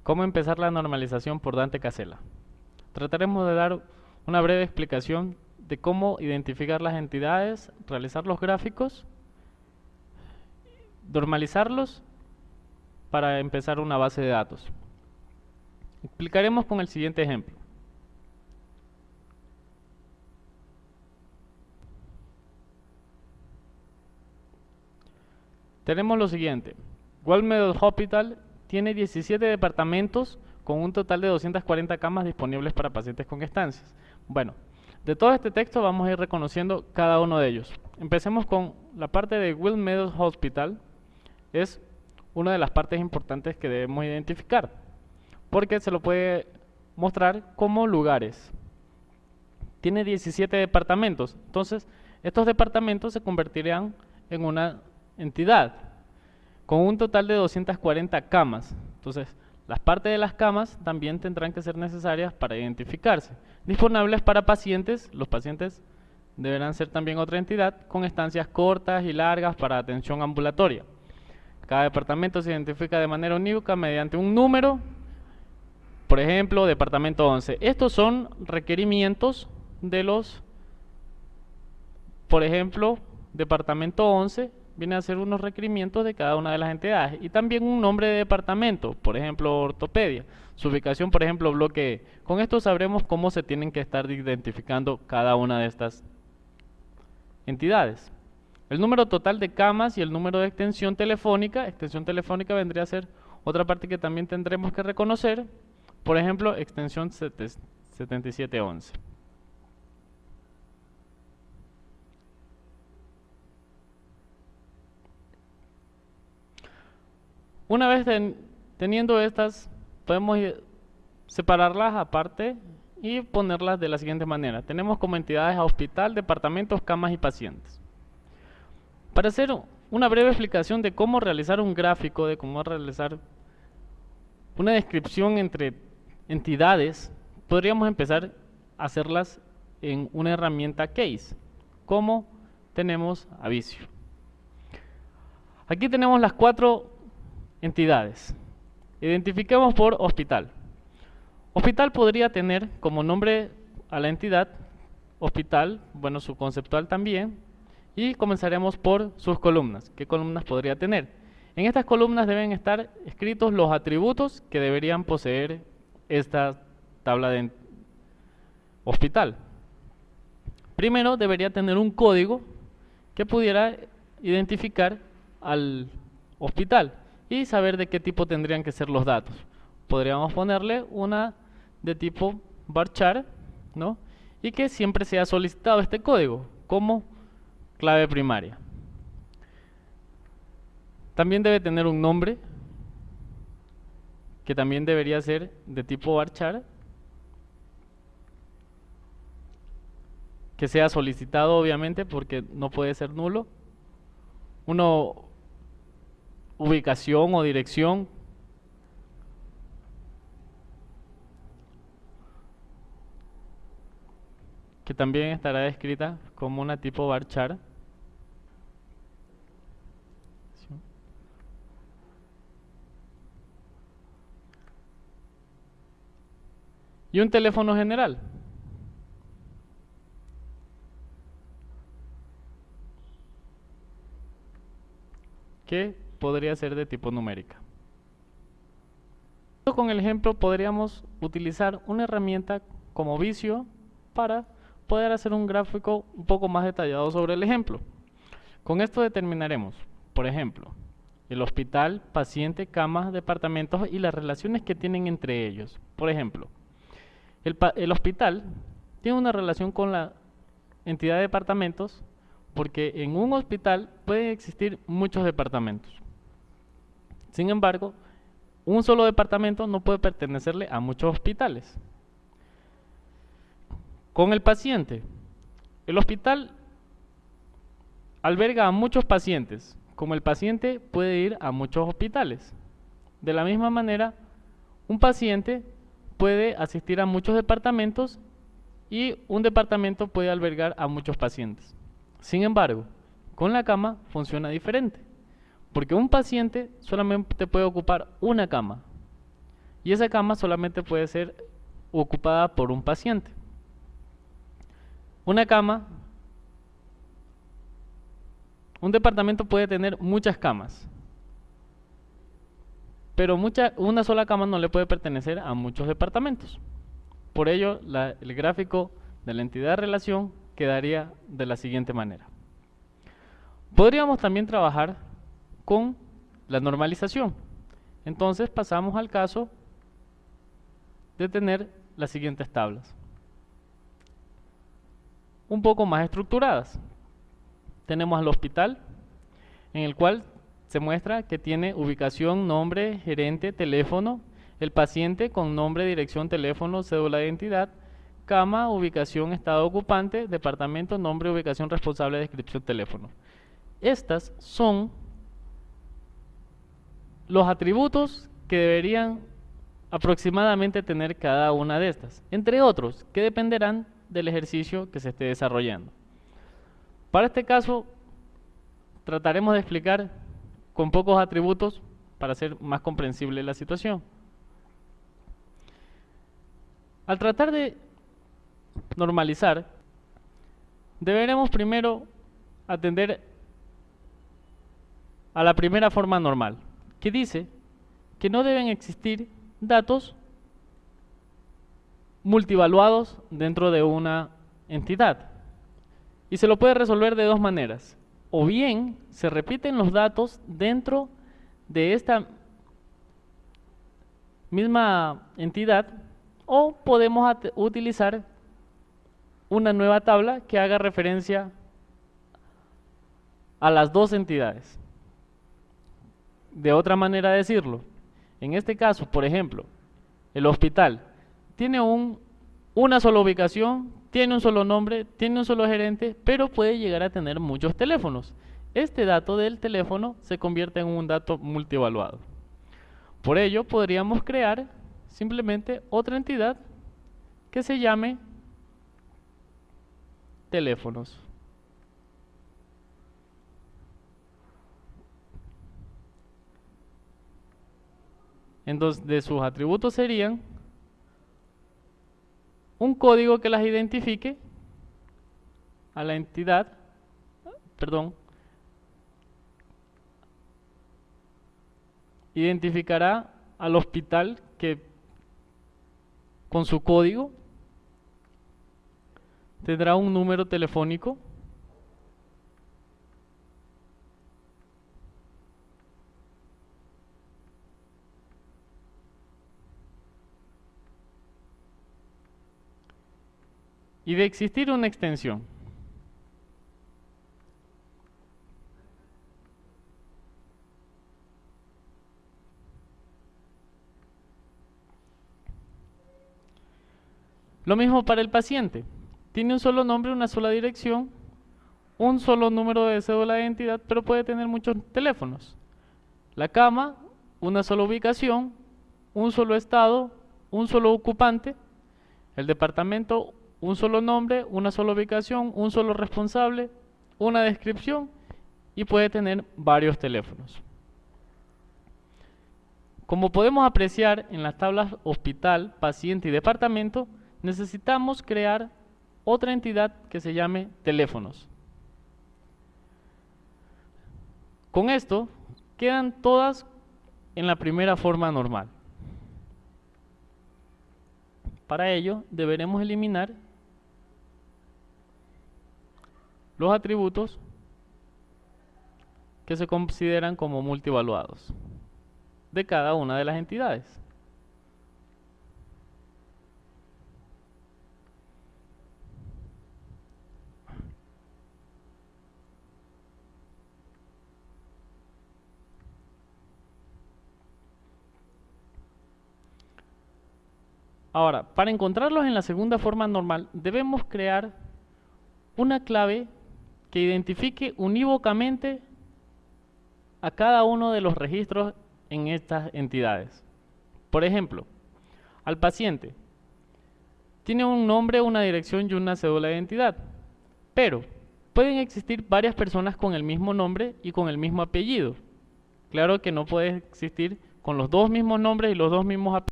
¿Cómo empezar la normalización por Dante Casella? Trataremos de dar una breve explicación de cómo identificar las entidades, realizar los gráficos, normalizarlos para empezar una base de datos. Explicaremos con el siguiente ejemplo. Tenemos lo siguiente. Well-Meadows Hospital tiene 17 departamentos con un total de 240 camas disponibles para pacientes con estancias. Bueno, de todo este texto vamos a ir reconociendo cada uno de ellos. Empecemos con la parte de Well-Meadows Hospital. Es una de las partes importantes que debemos identificar, porque se lo puede mostrar como lugares. Tiene 17 departamentos, entonces estos departamentos se convertirían en una entidad con un total de 240 camas. Entonces, las partes de las camas también tendrán que ser necesarias para identificarse. Disponibles para pacientes, los pacientes deberán ser también otra entidad con estancias cortas y largas para atención ambulatoria. Cada departamento se identifica de manera unívoca mediante un número, por ejemplo, departamento 11. Estos son requerimientos de los, por ejemplo, departamento 11 viene a ser unos requerimientos de cada una de las entidades y también un nombre de departamento, por ejemplo, ortopedia, su ubicación, por ejemplo, bloque E. Con esto sabremos cómo se tienen que estar identificando cada una de estas entidades. El número total de camas y el número de extensión telefónica vendría a ser otra parte que también tendremos que reconocer, por ejemplo, extensión 7711. Una vez teniendo estas, podemos separarlas aparte y ponerlas de la siguiente manera. Tenemos como entidades a hospital, departamentos, camas y pacientes. Para hacer una breve explicación de cómo realizar un gráfico, de cómo realizar una descripción entre entidades, podríamos empezar a hacerlas en una herramienta case, como tenemos a Visio. Aquí tenemos las 4 entidades. Identifiquemos por hospital. Hospital podría tener como nombre a la entidad hospital, bueno, su conceptual también, y comenzaremos por sus columnas. ¿Qué columnas podría tener? En estas columnas deben estar escritos los atributos que deberían poseer esta tabla de hospital. Primero debería tener un código que pudiera identificar al hospital y saber de qué tipo tendrían que ser los datos. Podríamos ponerle una de tipo varchar, ¿no? Y que siempre sea solicitado este código como clave primaria. También debe tener un nombre que también debería ser de tipo varchar, que sea solicitado obviamente porque no puede ser nulo. Una ubicación o dirección que también estará descrita como una tipo varchar. Y un teléfono general. Que podría ser de tipo numérica. Con el ejemplo podríamos utilizar una herramienta como Visio para poder hacer un gráfico un poco más detallado sobre el ejemplo. Con esto determinaremos, por ejemplo, el hospital, paciente, camas, departamentos y las relaciones que tienen entre ellos. Por ejemplo, el hospital tiene una relación con la entidad de departamentos porque en un hospital pueden existir muchos departamentos. Sin embargo, un solo departamento no puede pertenecerle a muchos hospitales. Con el paciente, el hospital alberga a muchos pacientes, como el paciente puede ir a muchos hospitales. De la misma manera, un paciente puede asistir a muchos departamentos y un departamento puede albergar a muchos pacientes. Sin embargo, con la cama funciona diferente, porque un paciente solamente puede ocupar una cama y esa cama solamente puede ser ocupada por un paciente. Una cama, un departamento puede tener muchas camas, pero una sola cama no le puede pertenecer a muchos departamentos. Por ello, el gráfico de la entidad de relación quedaría de la siguiente manera. Podríamos también trabajar con la normalización. Entonces pasamos al caso de tener las siguientes tablas, un poco más estructuradas. Tenemos al hospital, en el cual se muestra que tiene ubicación, nombre, gerente, teléfono, el paciente con nombre, dirección, teléfono, cédula de identidad, cama, ubicación, estado ocupante, departamento, nombre, ubicación, responsable, descripción, teléfono. Estas son los atributos que deberían aproximadamente tener cada una de estas, entre otros que dependerán del ejercicio que se esté desarrollando. Para este caso, trataremos de explicar con pocos atributos para hacer más comprensible la situación. Al tratar de normalizar, deberemos primero atender a la primera forma normal, que dice que no deben existir datos multivaluados dentro de una entidad. Y se lo puede resolver de dos maneras. O bien se repiten los datos dentro de esta misma entidad, o podemos utilizar una nueva tabla que haga referencia a las dos entidades. De otra manera de decirlo, en este caso, por ejemplo, el hospital tiene una sola ubicación, tiene un solo nombre, tiene un solo gerente, pero puede llegar a tener muchos teléfonos. Este dato del teléfono se convierte en un dato multivaluado. Por ello, podríamos crear simplemente otra entidad que se llame teléfonos. Entonces, de sus atributos serían un código que las identifique a la entidad, identificará al hospital que con su código tendrá un número telefónico y de existir una extensión. Lo mismo para el paciente. Tiene un solo nombre, una sola dirección, un solo número de cédula de identidad, pero puede tener muchos teléfonos. La cama, una sola ubicación, un solo estado, un solo ocupante. El departamento, un solo nombre, una sola ubicación, un solo responsable, una descripción y puede tener varios teléfonos. Como podemos apreciar en las tablas hospital, paciente y departamento, necesitamos crear otra entidad que se llame teléfonos. Con esto quedan todas en la primera forma normal. Para ello deberemos eliminar los atributos que se consideran como multivaluados de cada una de las entidades. Ahora, para encontrarlos en la segunda forma normal, debemos crear una clave que identifique unívocamente a cada uno de los registros en estas entidades. Por ejemplo, al paciente tiene un nombre, una dirección y una cédula de identidad, pero pueden existir varias personas con el mismo nombre y con el mismo apellido. Claro que no puede existir con los dos mismos nombres y los dos mismos apellidos